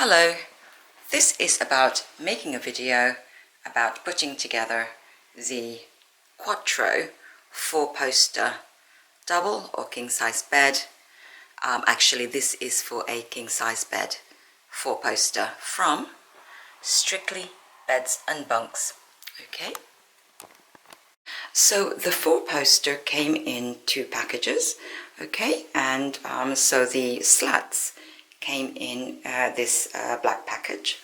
Hello, this is about making a video about putting together the Quattro 4-poster double or king size bed. Actually this is for a king size bed 4-poster from Strictly Beds and Bunks. Okay, so the 4-poster came in 2 packages. Okay, and so the slats came in this black package,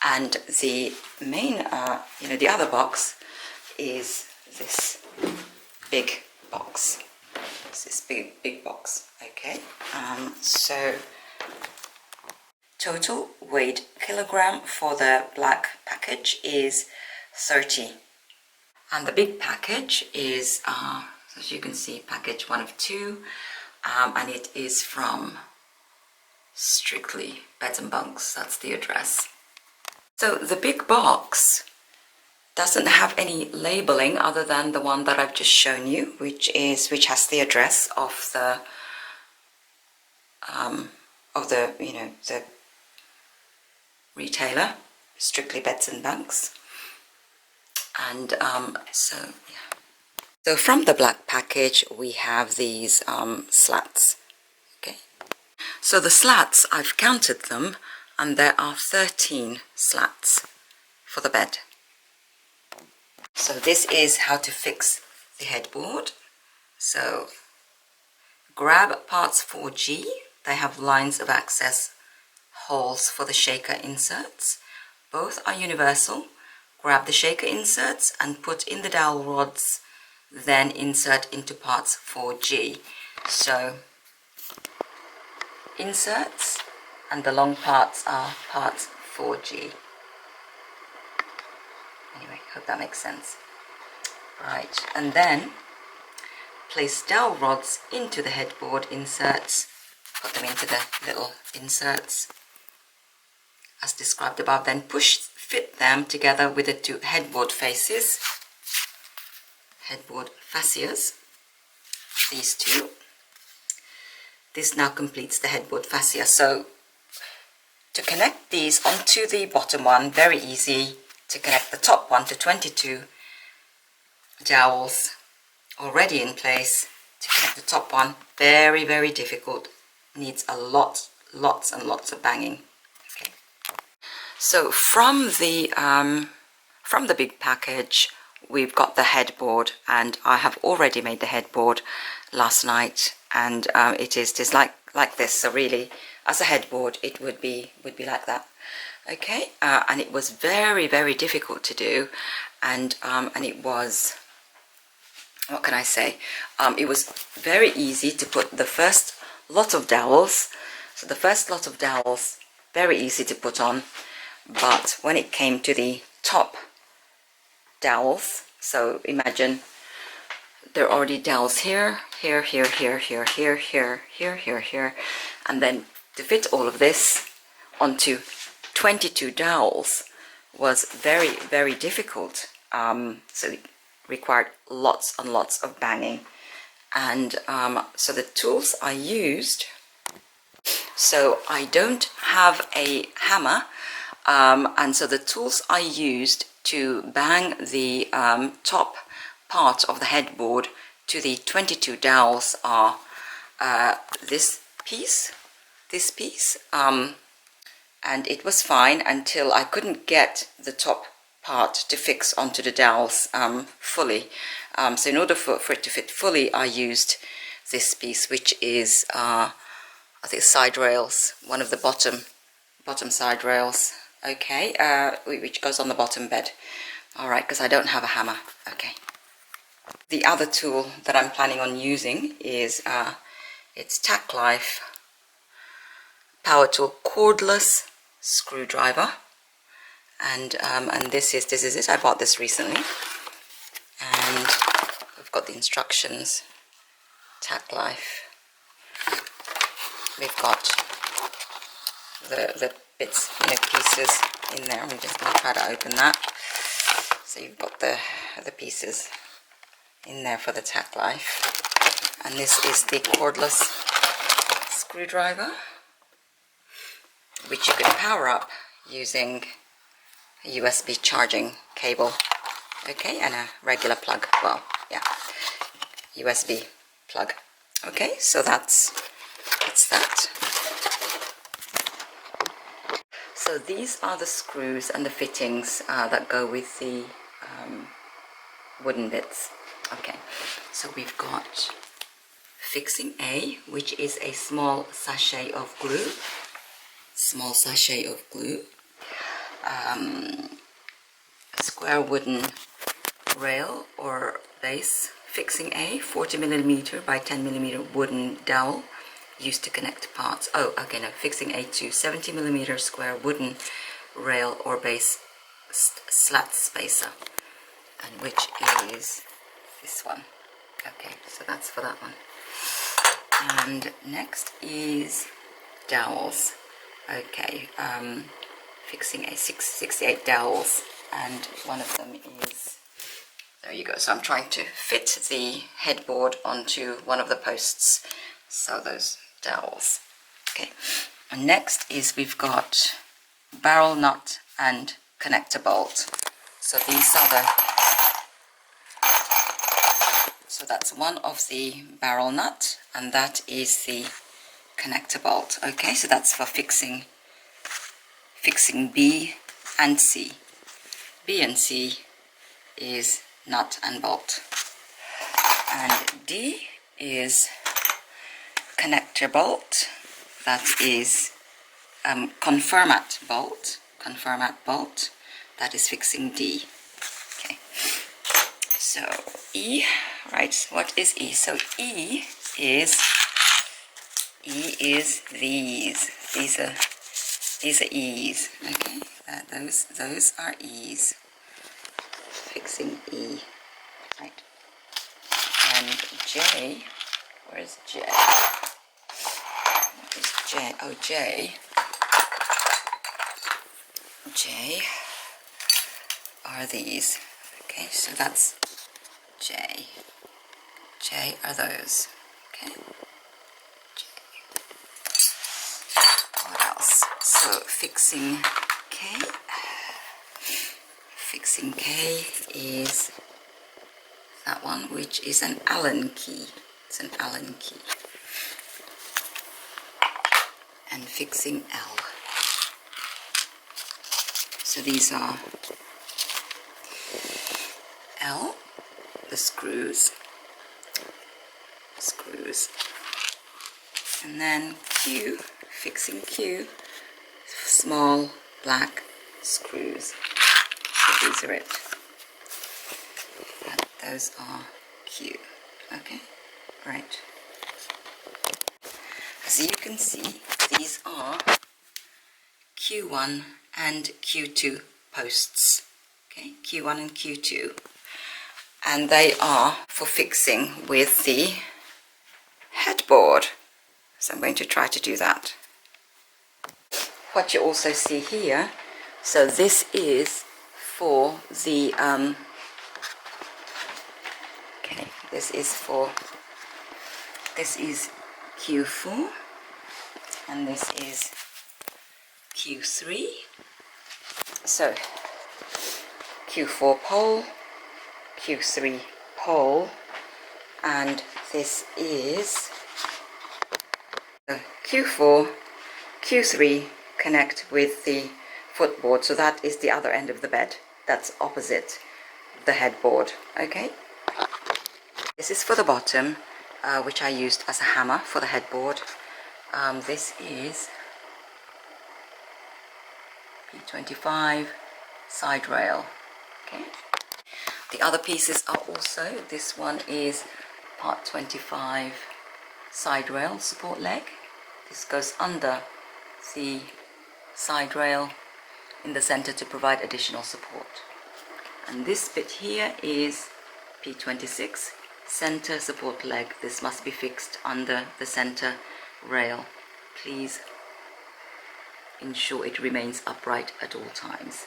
and the main the other box is this big box. It's this big box. Okay, so total weight kilogram for the black package is 30, and the big package is as you can see, package 1 of 2, and it is from Strictly Beds and Bunks. That's the address. So the big box doesn't have any labeling other than the one that I've just shown you, which has the address of the the retailer, Strictly Beds and Bunks. And so from the black package we have these slats. Okay, so the slats, I've counted them, and there are 13 slats for the bed. So this is how to fix the headboard. So grab parts 4G. They have lines of access holes for the shaker inserts. Both are universal. Grab the shaker inserts and put in the dowel rods, then insert into parts 4G. So inserts, and the long parts are parts 4G. Anyway, hope that makes sense. Right, and then place dowel rods into the headboard inserts. Put them into the little inserts as described above. Then fit them together with the 2 headboard faces, headboard fascias, these 2. This now completes the headboard fascia. So to connect these onto the bottom one, very easy. To connect the top one to 22 dowels already in place. To connect the top one, very, very difficult. Needs a lots and lots of banging. Okay. So from the big package, we've got the headboard, and I have already made the headboard last night, and it is like this. So really, as a headboard, it would be like that. Okay, and it was very, very difficult to do, and it was, what can I say? It was very easy to put the first lot of dowels. So the first lot of dowels, very easy to put on, but when it came to the top dowels, so imagine there are already dowels here, here, here, here, here, here, here, here, here, here, and then to fit all of this onto 22 dowels was very, very difficult. So it required lots and lots of banging, and so the tools I used, so I don't have a hammer, and so the tools I used to bang the top part of the headboard to the 22 dowels are this piece, and it was fine until I couldn't get the top part to fix onto the dowels fully. So in order for it to fit fully, I used this piece, which is I think side rails, one of the bottom side rails. Okay, which goes on the bottom bed. All right, because I don't have a hammer. Okay. The other tool that I'm planning on using is it's Tack Life Power Tool cordless screwdriver, and this is it. I bought this recently, and we've got the instructions. Tack Life. We've got the bits, pieces in there. I'm just going to try to open that. So you've got the pieces in there for the Tack Life, and this is the cordless screwdriver. which you can power up using a USB charging cable, okay, and a regular plug. Well, yeah, USB plug. Okay, so it's that. So these are the screws and the fittings that go with the wooden bits. Okay, so we've got fixing A, which is a small sachet of glue. Small sachet of glue. A square wooden rail or base. Fixing A, 40mm by 10mm wooden dowel used to connect parts. Oh, okay, no, fixing A to 70mm square wooden rail or base slat spacer, and which is this one. Okay, so that's for that one. And next is dowels. Okay, fixing A, 68 dowels, and one of them is, there you go. So I'm trying to fit the headboard onto one of the posts. So those dowels. Okay, and next is we've got barrel nut and connector bolt. So these are the, so that's one of the barrel nut, and that is the connector bolt. Okay, so that's for fixing B and C. B and C is nut and bolt, and D is connector bolt. That is confirmat bolt. That is fixing D. Okay, so E, right, what is E? So E is these are E's. Okay, those are E's. Fixing E, right. And J, where's J? What is J? Oh, J are these. Okay, so that's J. J are those. Okay. J. What else? So fixing K. Fixing K is that one, which is an Allen key. It's an Allen key. And fixing L. So these are L, the screws, and then Q, fixing Q, small black screws. So these are it. And those are Q. Okay, right. As you can see, these are Q1 and Q2 posts. Okay, Q1 and Q2. And they are for fixing with the headboard. So I'm going to try to do that. What you also see here, so this is for the, okay, this is Q4, and this is Q3. So Q4 pole, Q3 pole, and this is Q4, Q3 connect with the footboard, so that is the other end of the bed. That's opposite the headboard. Okay, this is for the bottom, which I used as a hammer for the headboard. This is P25 side rail. Okay, the other pieces are also, this one is part 25 side rail support leg. This goes under the side rail in the center to provide additional support. And this bit here is P26 center support leg. This must be fixed under the center rail. Please ensure it remains upright at all times.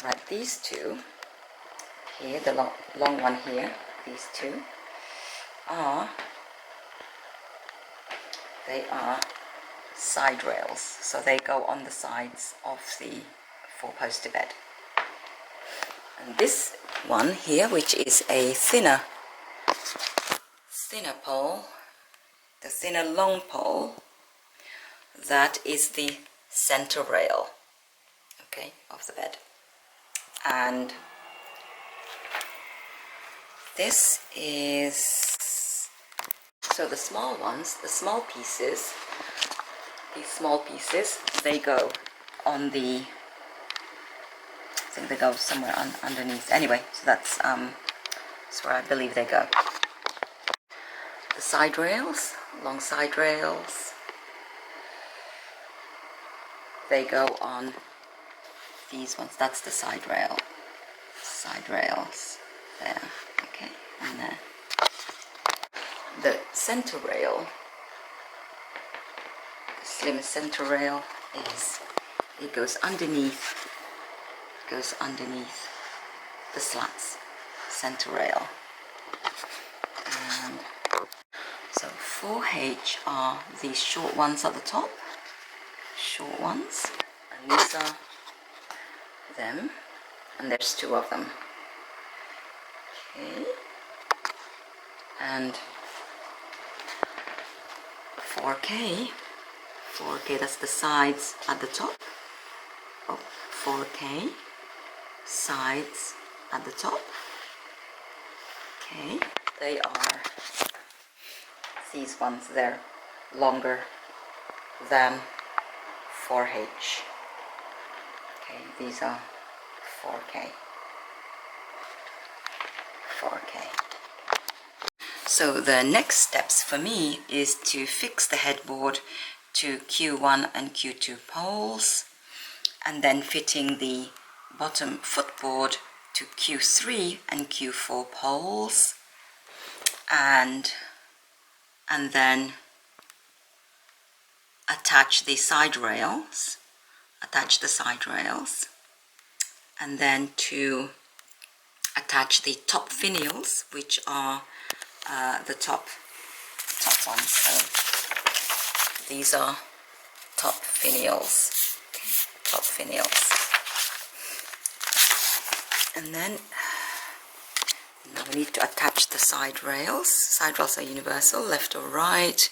Right, these two here, the long one here, these two are, they are side rails, so they go on the sides of the four-poster bed. And this one here, which is a thinner pole, the thinner long pole, that is the center rail, okay, of the bed. And this is, so the small ones, the small pieces, these small pieces, they go on the, I think they go somewhere underneath. Anyway, so that's where I believe they go. The side rails, long side rails, they go on these ones. That's the side rails there, okay, and there. The center rail, the slim center rail, it goes underneath the slats, center rail. And so 4H are these short ones at the top, short ones, and these are them, and there's two of them, okay. And 4K, that's the sides at the top. Oh, 4K, sides at the top. Okay, they are these ones. They're longer than 4H. Okay, these are 4K. So the next steps for me is to fix the headboard to Q1 and Q2 poles, and then fitting the bottom footboard to Q3 and Q4 poles, and then attach the side rails, and then to attach the top finials, which are the top ones. So these are top finials, and then now we need to attach the side rails. Side rails are universal, left or right.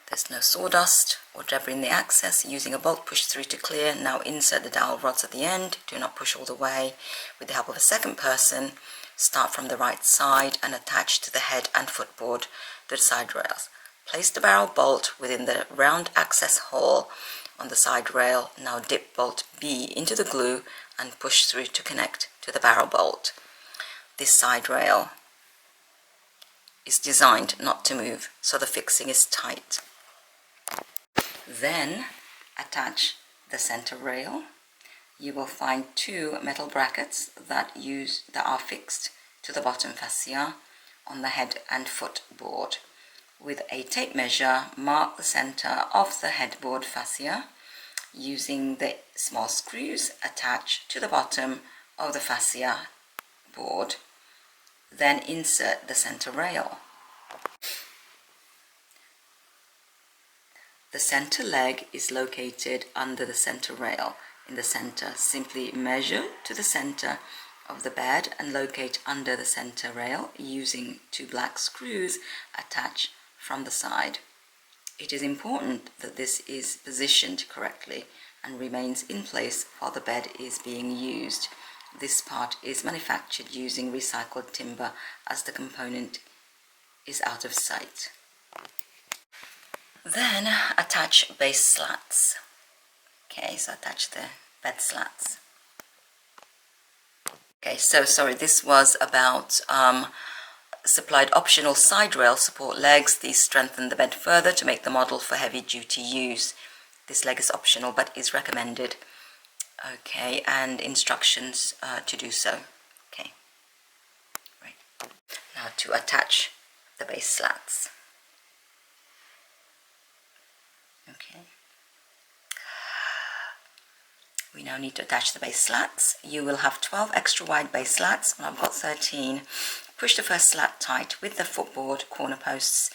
There's no sawdust or debris in the access. Using a bolt, push through to clear. Now insert the dowel rods at the end. Do not push all the way. With the help of a second person, start from the right side and attach to the head and footboard the side rails. Place the barrel bolt within the round access hole on the side rail. Now dip bolt B into the glue and push through to connect to the barrel bolt. This side rail is designed not to move, so the fixing is tight. Then attach the center rail. You will find two metal brackets that are fixed to the bottom fascia on the head and footboard. With a tape measure, mark the center of the headboard fascia. Using the small screws, attach to the bottom of the fascia board. Then insert the center rail. The center leg is located under the center rail. In the center, simply measure to the center of the bed and locate under the center rail using two black screws attached from the side. It is important that this is positioned correctly and remains in place while the bed is being used. This part is manufactured using recycled timber as the component is out of sight. Then attach base slats. Okay, so attach the bed slats. Okay, so sorry, this was about supplied optional side rail support legs. These strengthen the bed further to make the model for heavy duty use. This leg is optional but is recommended. Okay, and instructions to do so. Okay, right. Now to attach the base slats. Okay. We now need to attach the base slats. You will have 12 extra wide base slats, and I've got 13. Push the first slat tight with the footboard corner posts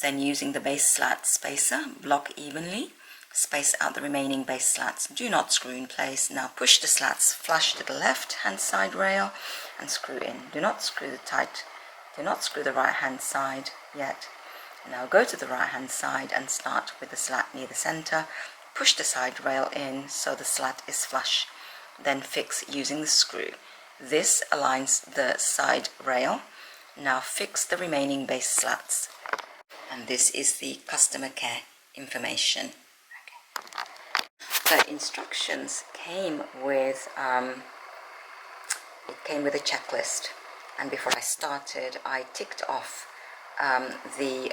Then using the base slat spacer, block evenly, space out the remaining base slats. Do not screw in place. Now push the slats flush to the left hand side rail and screw in. Do not screw the right hand side yet. Now go to the right hand side and start with the slat near the center. Push the side rail in so the slat is flush. Then fix using the screw. This aligns the side rail. Now fix the remaining base slats. And this is the customer care information. The instructions came with a checklist, and before I started I ticked off the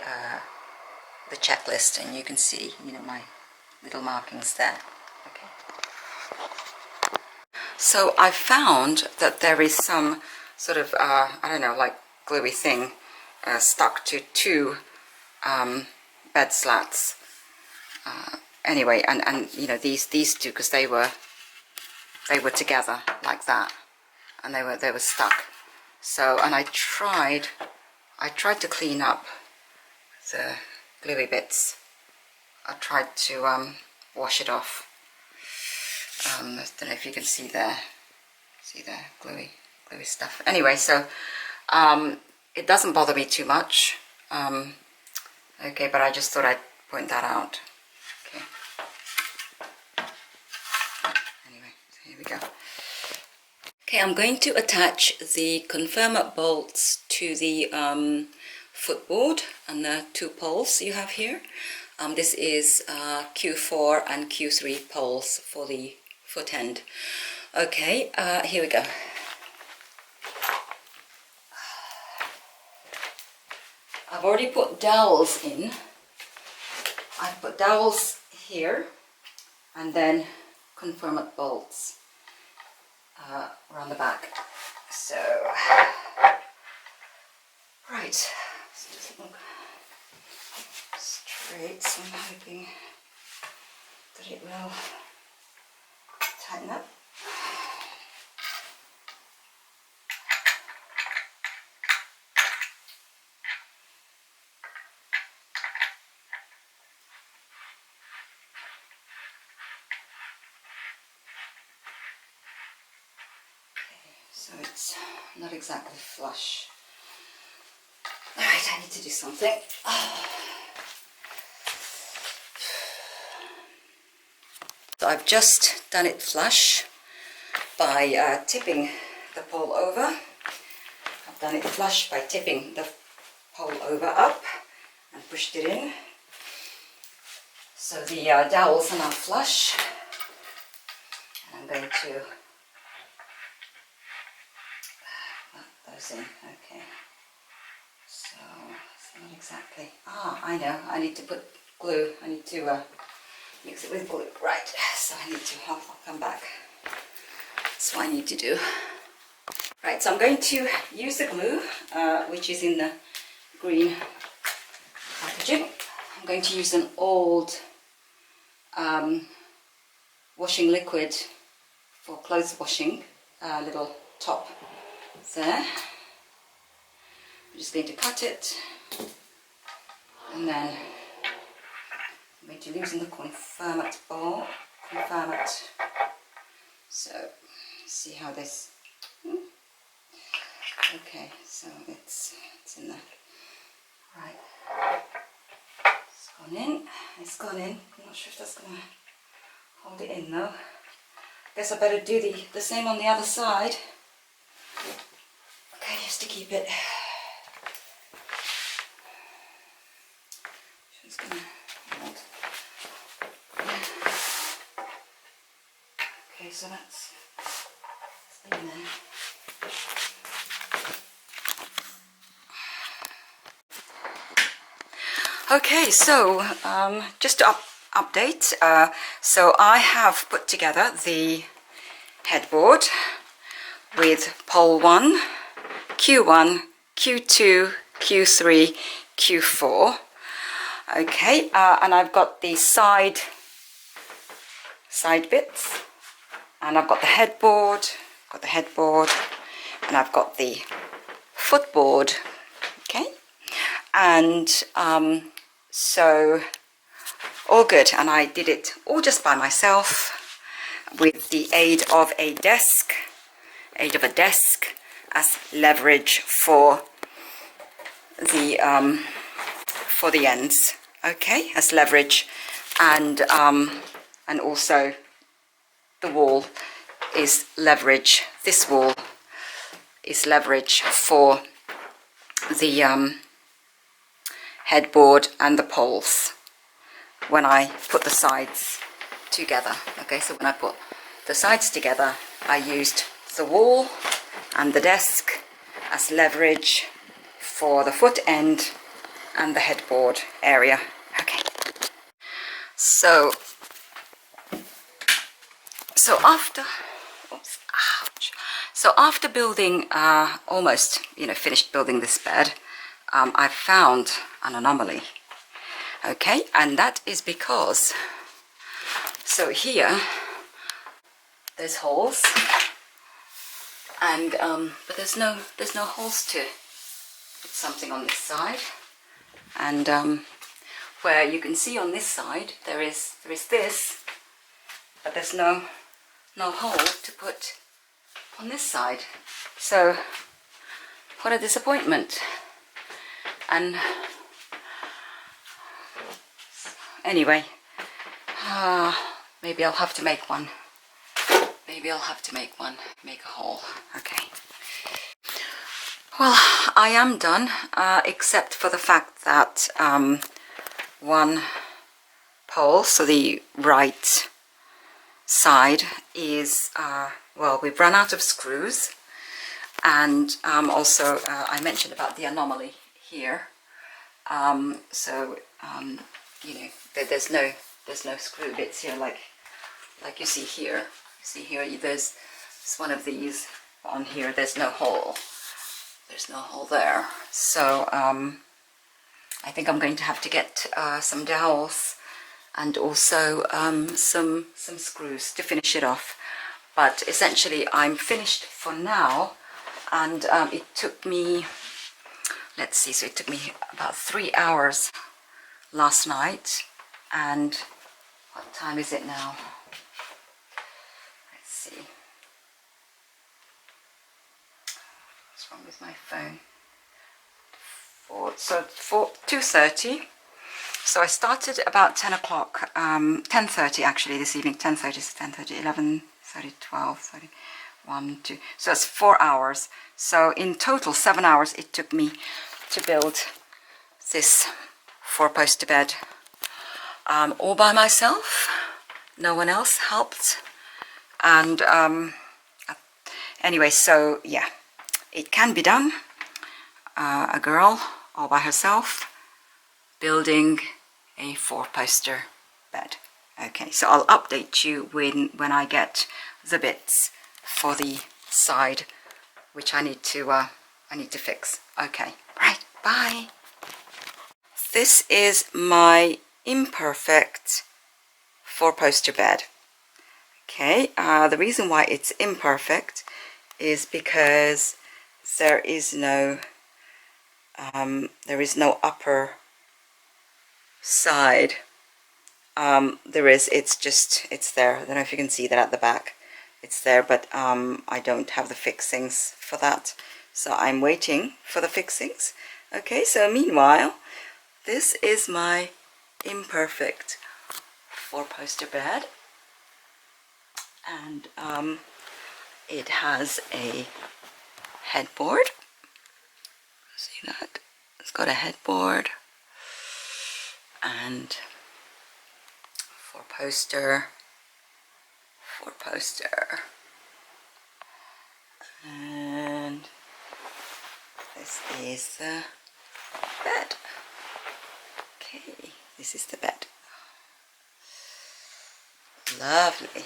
checklist, and you can see, you know, my little markings there. Okay. So I found that there is some sort of I don't know, like gluey thing stuck to two bed slats. Anyway, and you know, these two, because they were together like that, and they were stuck. So, and I tried to clean up the gluey bits. I tried to wash it off. I don't know if you can see there. See there, gluey stuff. Anyway, so it doesn't bother me too much. Okay, but I just thought I'd point that out. Okay. Anyway, so here we go. Okay, I'm going to attach the conformer bolts to the footboard and the two poles you have here. This is Q4 and Q3 poles for the foot end. Okay, here we go. I've already put dowels in. I've put dowels here and then conformer bolts around the back. So, right, so it doesn't look straight, so I'm hoping that it will tighten up. So it's not exactly flush. Alright, I need to do something. So I've just done it flush by tipping the pole over. I've done it flush by tipping the pole over up and pushed it in. So the dowels are now flush. And I'm going to those in. Okay, so it's not exactly, I know, I need to put glue, I need to mix it with glue, right, so I need to, I'll come back, that's what I need to do. Right, so I'm going to use the glue, which is in the green packaging. I'm going to use an old washing liquid for clothes washing, little top there. I'm just going to cut it, and then I'm going to loosen the conformer ball. So see how this. Okay, so it's in there. Right, it's gone in. I'm not sure if that's gonna hold it in though. Guess I better do the same on the other side. Okay, just to keep it. Just gonna hold. Okay, so that's in there. Okay, so just to update, so I have put together the headboard with pole 1, Q1, Q2, Q3, Q4. Okay, and I've got the side bits, and I've got the headboard, and I've got the footboard. Okay, And so all good, and I did it all just by myself with the aid of a desk, as leverage for the ends. Okay, as leverage, and also the wall is leverage. This wall is leverage for the headboard and the poles when I put the sides together. Okay, so when I put the sides together, I used the wall and the desk as leverage for the foot end and the headboard area. Okay, so after, oops, ouch. So after building, almost, finished building this bed, I found an anomaly. Okay, and that is because, so here, there's holes, and but there's no holes to put something on this side, and where you can see on this side there is this, but there's no hole to put on this side. So what a disappointment. And anyway, maybe I'll have to make one. Make a hole. Okay. Well, I am done, except for the fact that one pole, so the right side, is, well, we've run out of screws, and also I mentioned about the anomaly here. So there's no screw bits here, like you see here. There's one of these on here. There's no hole. There's no hole there. So I think I'm going to have to get some dowels and also some screws to finish it off. But essentially, I'm finished for now, and it took me, let's see, so it took me about 3 hours last night, and what time is it now? Let's see. What's wrong with my phone? 2:30. So I started about 10 o'clock, 10:30 actually this evening, 10:30, 10:30, 11:30, 12:30, 1, 2. So that's 4 hours. So in total, 7 hours it took me to build this 4-poster bed, all by myself. No one else helped. And anyway, so yeah, it can be done. A girl all by herself building a 4-poster bed. Okay, so I'll update you when I get the bits for the side, which I need to fix. Okay, right, bye. This is my imperfect 4-poster bed. Okay, the reason why it's imperfect is because there is no upper side. It's there. I don't know if you can see that at the back. It's there, but I don't have the fixings for that, so I'm waiting for the fixings. Okay, so meanwhile, this is my imperfect 4-poster bed, and it has a headboard. See that? It's got a headboard and 4-poster, and this is the bed. Okay, this is the bed. Lovely.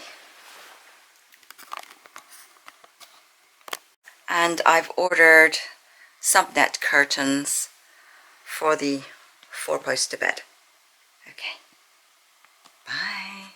And I've ordered subnet curtains for the 4-poster bed. Okay, bye.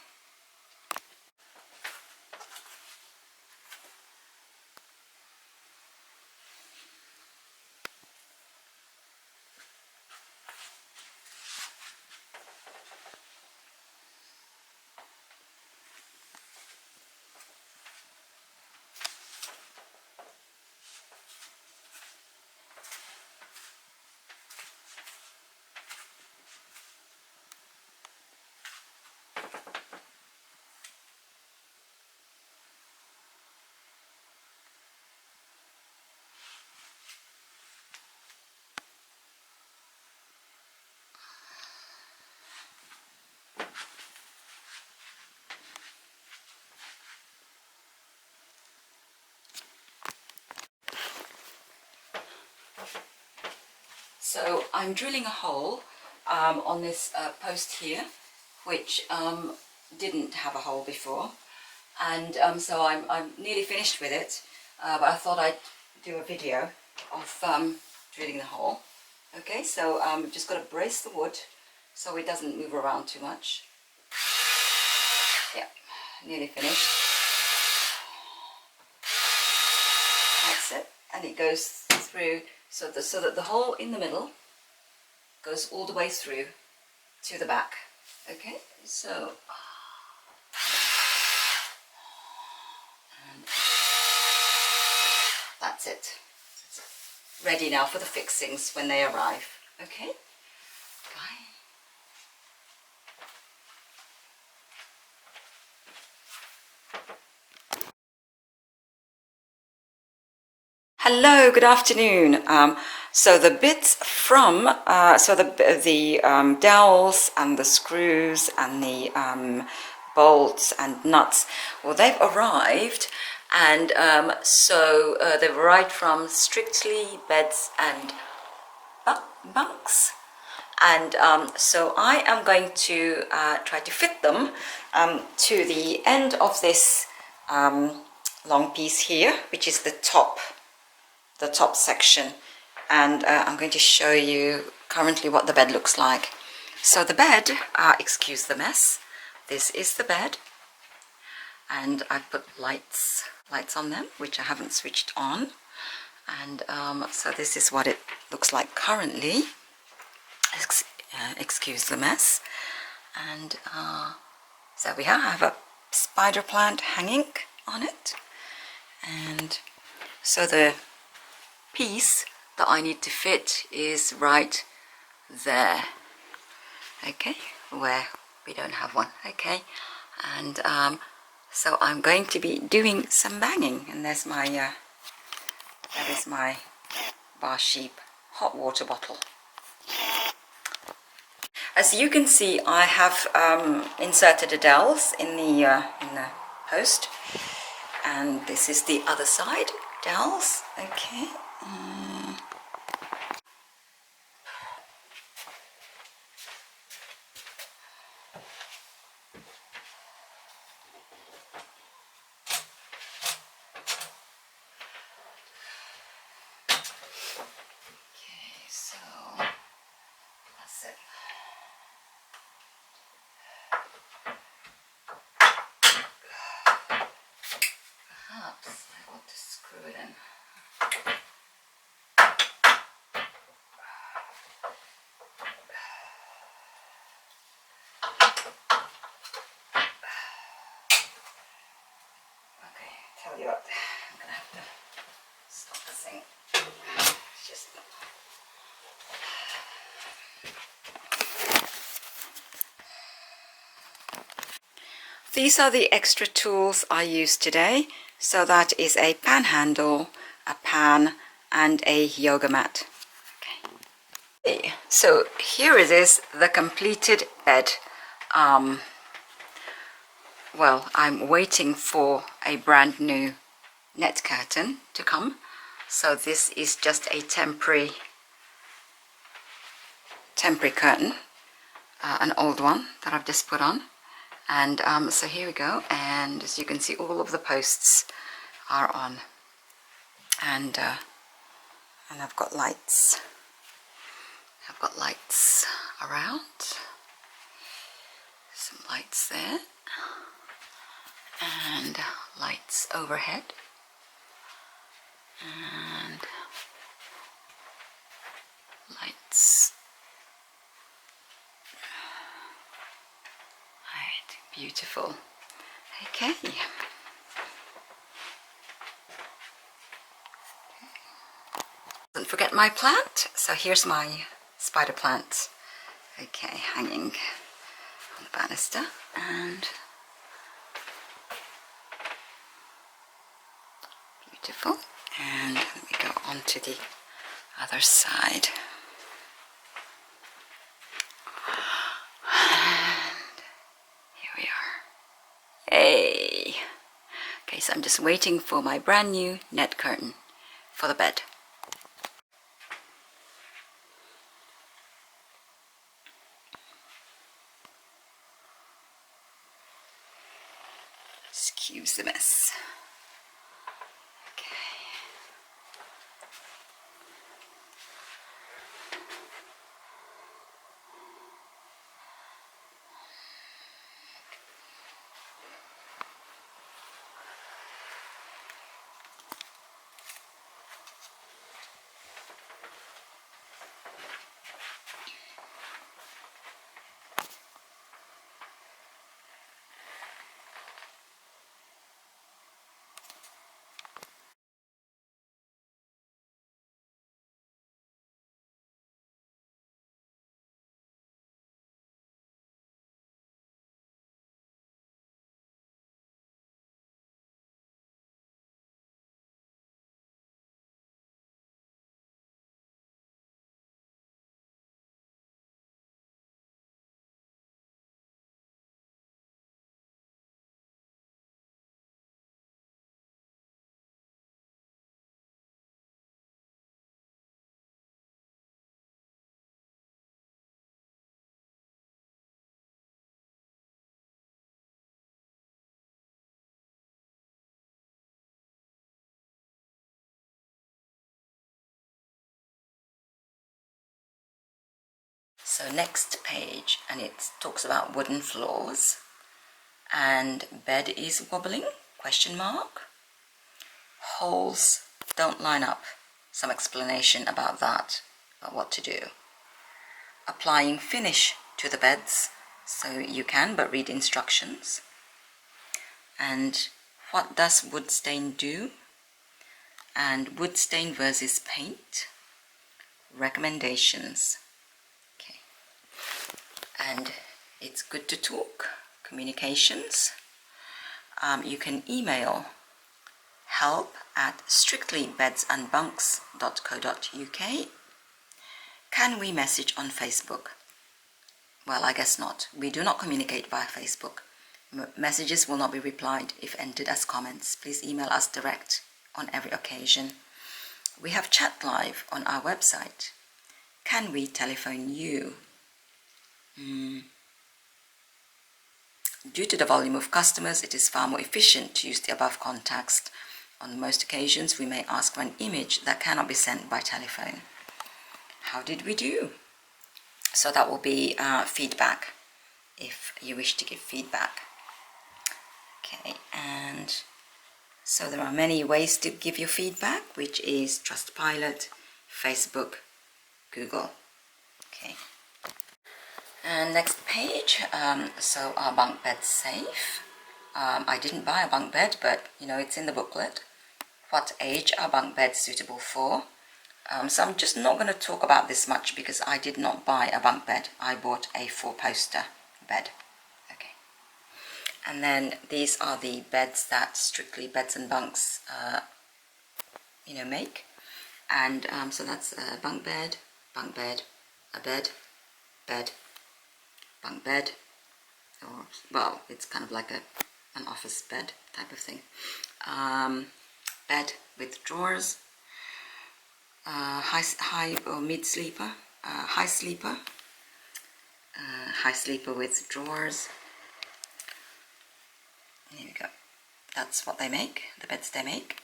So I'm drilling a hole on this post here, which didn't have a hole before, and so I'm nearly finished with it, but I thought I'd do a video of drilling the hole. Okay, so just got to brace the wood so it doesn't move around too much. Yeah, nearly finished. That's it, and it goes through so that the hole in the middle goes all the way through to the back. Okay, so and that's it. It's ready now for the fixings when they arrive. Okay, bye. Hello, good afternoon. So the bits from the dowels and the screws and the bolts and nuts, well, they've arrived, and so they've arrived from Strictly Beds and Bunks, and so I am going to try to fit them to the end of this long piece here, which is the top section, and I'm going to show you currently what the bed looks like. So the bed, excuse the mess, this is the bed, and I've put lights on them, which I haven't switched on, and so this is what it looks like currently. Excuse the mess. And so we have a spider plant hanging on it, and so the piece that I need to fit is right there, okay, where we don't have one. Okay, and so I'm going to be doing some banging, and there's my that is my Bar Sheep hot water bottle. As you can see, I have inserted the dowels in the post, and this is the other side dowels. Okay. So that's it. Perhaps I want to screw it in. Okay, tell you what, I'm gonna have to stop the thing. It's just these are the extra tools I used today. So that is a pan handle, a pan, and a yoga mat. Okay. So here it is, the completed bed. Well, I'm waiting for a brand new net curtain to come. So this is just a temporary curtain, an old one that I've just put on. And so here we go, and as you can see, all of the posts are on, and I've got lights. I've got lights around, some lights there, and lights overhead, and lights. Right, beautiful. Okay. Don't forget my plant. So here's my spider plant. Okay, hanging on the banister, and beautiful. And let me go on to the other side. And here we are. Yay! Okay, so I'm just waiting for my brand new net curtain for the bed. Excuse the mess. So next page, and it talks about wooden floors, and bed is wobbling, question mark. Holes don't line up, some explanation about that, about what to do. Applying finish to the beds, so you can but read instructions. And what does wood stain do? And wood stain versus paint, recommendations. Okay, and it's good to talk, communications. You can email help@strictlybeds&bunks.co.uk. Can we message on Facebook? Well, I guess not. We do not communicate via Facebook. Messages will not be replied if entered as comments. Please email us direct on every occasion. We have chat live on our website. Can we telephone you? Due to the volume of customers, it is far more efficient to use the above context. On most occasions, we may ask for an image that cannot be sent by telephone. How did we do? So that will be feedback, if you wish to give feedback. Okay, and so there are many ways to give your feedback, which is Trustpilot, Facebook, Google. Okay. And next page, so are bunk beds safe? I didn't buy a bunk bed, but you know, it's in the booklet. What age are bunk beds suitable for? So I'm just not going to talk about this much because I did not buy a bunk bed. I bought a 4-poster bed. Okay. And then these are the beds that Strictly Beds and Bunks, make. And so that's a bunk bed, a bed, bed, bunk bed, or, well, it's kind of like an office bed type of thing. Bed with drawers, high or mid sleeper, high sleeper with drawers. Here we go. That's what they make, the beds they make.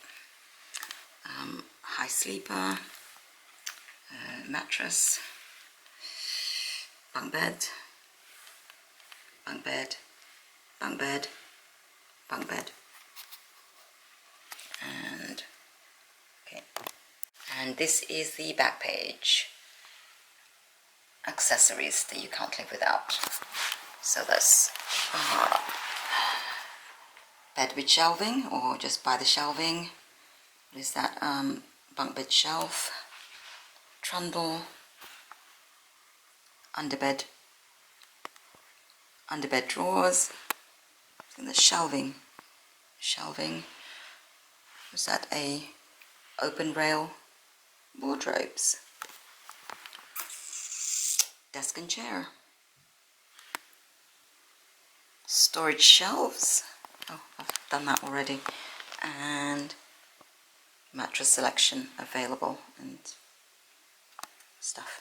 High sleeper, mattress, bunk bed, bunk bed, bunk bed, bunk bed, and okay. And this is the back page. Accessories that you can't live without. So that's bed with shelving, or just by the shelving. What is that? Bunk bed shelf, trundle, underbed drawers, and the shelving. Was that a open rail wardrobes? Desk and chair. Storage shelves. Oh, I've done that already. And mattress selection available and stuff.